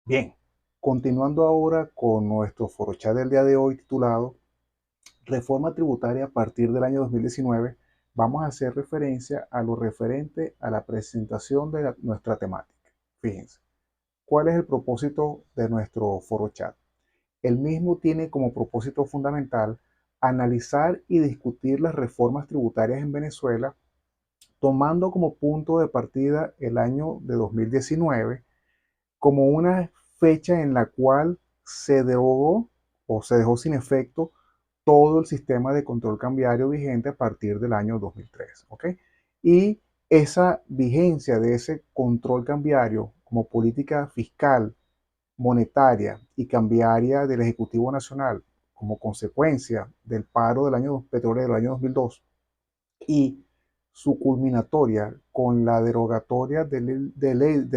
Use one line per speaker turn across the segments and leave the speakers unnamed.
Bien, continuando ahora con nuestro foro chat del día de hoy titulado Reforma tributaria a partir del año 2019, vamos a hacer referencia a lo referente a la presentación de nuestra temática. Fíjense, ¿cuál es el propósito de nuestro foro chat? El mismo tiene como propósito fundamental analizar y discutir las reformas tributarias en Venezuela, tomando como punto de partida el año de 2019 como una fecha en la cual se derogó o se dejó sin efecto todo el sistema de control cambiario vigente a partir del año 2003. ¿Ok? Y esa vigencia de ese control cambiario como política fiscal, monetaria y cambiaria del Ejecutivo Nacional como consecuencia del paro del año petrolero del año 2002 y su culminatoria con la derogatoria de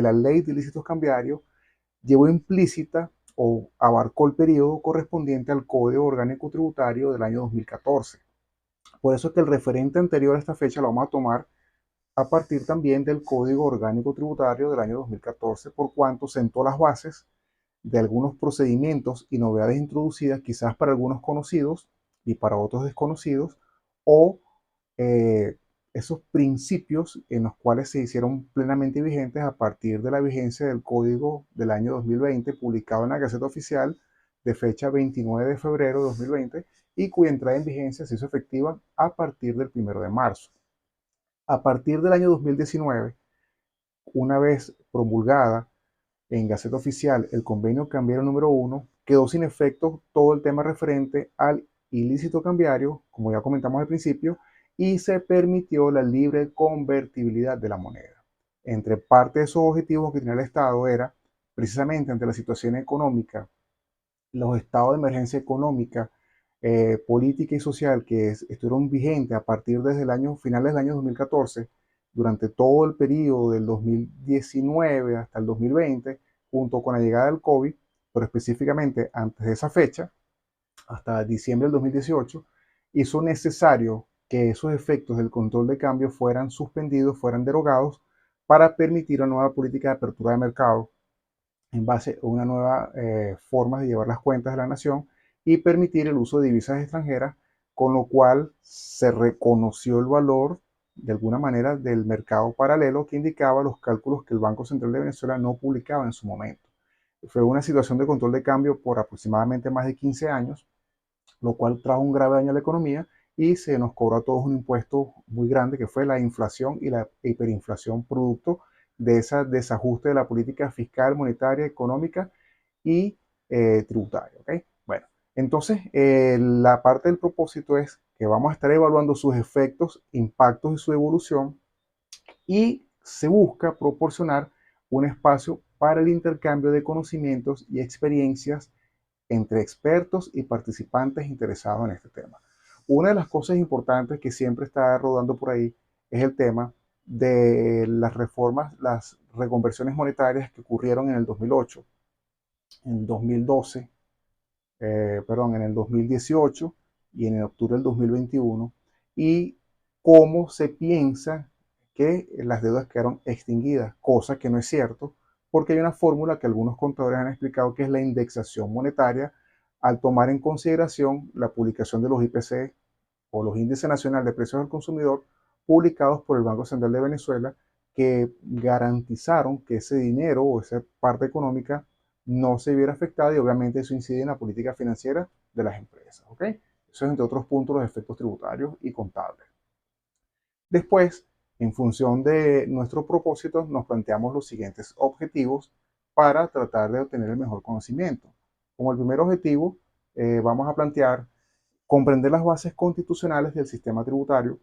la ley de ilícitos cambiarios llevó implícita o abarcó el periodo correspondiente al Código Orgánico Tributario del año 2014. Por eso es que el referente anterior a esta fecha lo vamos a tomar a partir también del Código Orgánico Tributario del año 2014, por cuanto sentó las bases de algunos procedimientos y novedades introducidas, quizás para algunos conocidos y para otros desconocidos, o eh, esos principios en los cuales se hicieron plenamente vigentes a partir de la vigencia del Código del año 2020, publicado en la Gaceta Oficial de fecha 29 de febrero de 2020 y cuya entrada en vigencia se hizo efectiva a partir del 1 de marzo. A partir del año 2019, una vez promulgada en Gaceta Oficial el convenio cambiario número 1, quedó sin efecto todo el tema referente al ilícito cambiario, como ya comentamos al principio, y se permitió la libre convertibilidad de la moneda. Entre parte de esos objetivos que tenía el Estado era, precisamente ante la situación económica, los estados de emergencia económica, política y social que estuvieron vigentes a partir desde el año finales del año 2014, durante todo el periodo del 2019 hasta el 2020, junto con la llegada del COVID, pero específicamente antes de esa fecha, hasta diciembre del 2018, hizo necesario que esos efectos del control de cambio fueran suspendidos, fueran derogados, para permitir una nueva política de apertura de mercado en base a una nueva forma de llevar las cuentas de la nación y permitir el uso de divisas extranjeras, con lo cual se reconoció el valor de alguna manera del mercado paralelo que indicaba los cálculos que el Banco Central de Venezuela no publicaba en su momento. Fue una situación de control de cambio por aproximadamente más de 15 años, lo cual trajo un grave daño a la economía y se nos cobró a todos un impuesto muy grande que fue la inflación y la hiperinflación producto de ese desajuste de la política fiscal, monetaria, económica y tributaria. ¿Okay? Bueno, entonces la parte del propósito es que vamos a estar evaluando sus efectos, impactos y su evolución, y se busca proporcionar un espacio para el intercambio de conocimientos y experiencias entre expertos y participantes interesados en este tema. Una de las cosas importantes que siempre está rodando por ahí es el tema de las reformas, las reconversiones monetarias que ocurrieron en el 2008, en el 2012, en el 2018 y en el octubre del 2021, y cómo se piensa que las deudas quedaron extinguidas, cosa que no es cierto, porque hay una fórmula que algunos contadores han explicado que es la indexación monetaria, al tomar en consideración la publicación de los IPC o los índices nacionales de precios del consumidor publicados por el Banco Central de Venezuela, que garantizaron que ese dinero o esa parte económica no se viera afectada, y obviamente eso incide en la política financiera de las empresas. ¿Ok? Eso es, entre otros puntos, los efectos tributarios y contables. Después, en función de nuestro propósito, nos planteamos los siguientes objetivos para tratar de obtener el mejor conocimiento. Como el primer objetivo, vamos a plantear comprender las bases constitucionales del sistema tributario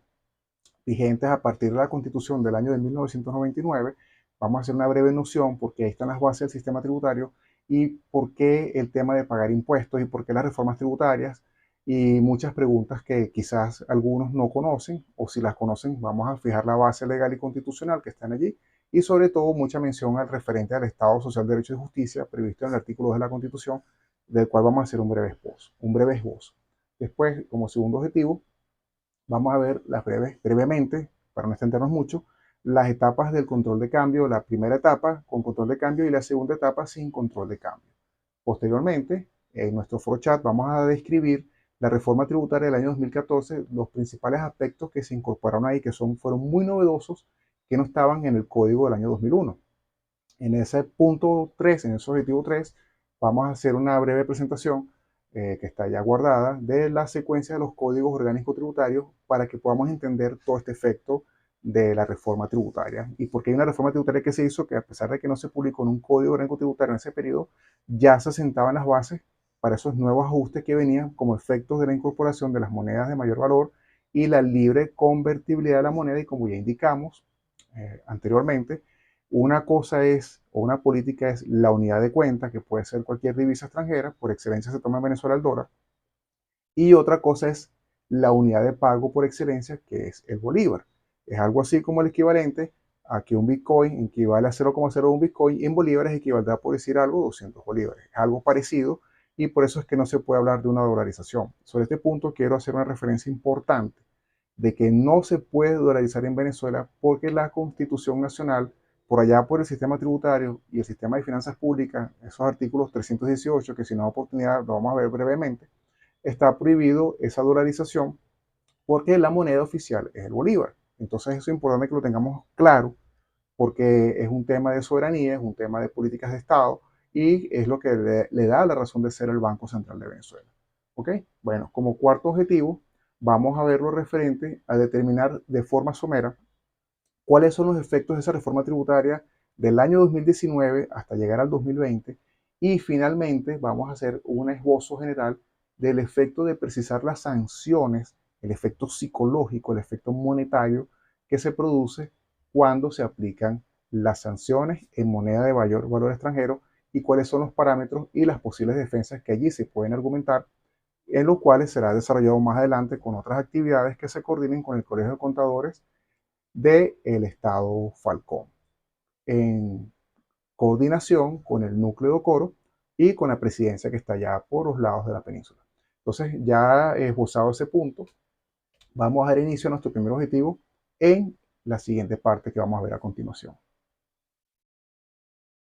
vigentes a partir de la Constitución del año de 1999. Vamos a hacer una breve noción porque ahí están las bases del sistema tributario y por qué el tema de pagar impuestos y por qué las reformas tributarias, y muchas preguntas que quizás algunos no conocen, o si las conocen vamos a fijar la base legal y constitucional que están allí, y sobre todo mucha mención al referente al Estado Social, Derecho y Justicia previsto en el artículo de la Constitución, del cual vamos a hacer un breve esbozo. Después, como segundo objetivo, vamos a ver brevemente, para no extendernos mucho, las etapas del control de cambio, la primera etapa con control de cambio y la segunda etapa sin control de cambio. Posteriormente, en nuestro flowchart vamos a describir la reforma tributaria del año 2014, los principales aspectos que se incorporaron ahí, que fueron muy novedosos, que no estaban en el código del año 2001. En ese punto 3, en ese objetivo 3, vamos a hacer una breve presentación que está ya guardada de la secuencia de los códigos orgánicos tributarios para que podamos entender todo este efecto de la reforma tributaria. Y porque hay una reforma tributaria que se hizo que, a pesar de que no se publicó en un código orgánico tributario en ese periodo, ya se sentaban las bases para esos nuevos ajustes que venían como efectos de la incorporación de las monedas de mayor valor y la libre convertibilidad de la moneda. Y como ya indicamos anteriormente, una cosa es, o una política es la unidad de cuenta, que puede ser cualquier divisa extranjera, por excelencia se toma en Venezuela el dólar, y otra cosa es la unidad de pago por excelencia, que es el bolívar. Es algo así como el equivalente a que un Bitcoin equivale a 0,01 Bitcoin, y en bolívares equivaldrá, por decir algo, 200 bolívares. Es algo parecido y por eso es que no se puede hablar de una dolarización. Sobre este punto quiero hacer una referencia importante de que no se puede dolarizar en Venezuela porque la Constitución Nacional, por allá por el sistema tributario y el sistema de finanzas públicas, esos artículos 318, que si no hay oportunidad lo vamos a ver brevemente, está prohibido esa dolarización porque la moneda oficial es el bolívar. Entonces eso es importante que lo tengamos claro porque es un tema de soberanía, es un tema de políticas de Estado y es lo que le da la razón de ser el Banco Central de Venezuela. ¿Ok? Bueno, como cuarto objetivo, vamos a ver lo referente a determinar de forma somera cuáles son los efectos de esa reforma tributaria del año 2019 hasta llegar al 2020 y finalmente vamos a hacer un esbozo general del efecto de precisar las sanciones, el efecto psicológico, el efecto monetario que se produce cuando se aplican las sanciones en moneda de mayor valor extranjero y cuáles son los parámetros y las posibles defensas que allí se pueden argumentar, en los cuales será desarrollado más adelante con otras actividades que se coordinen con el Colegio de Contadores del Estado Falcón, en coordinación con el núcleo de Coro y con la presidencia que está allá por los lados de la península. Entonces, ya esbozado ese punto, vamos a dar inicio a nuestro primer objetivo en la siguiente parte que vamos a ver a continuación.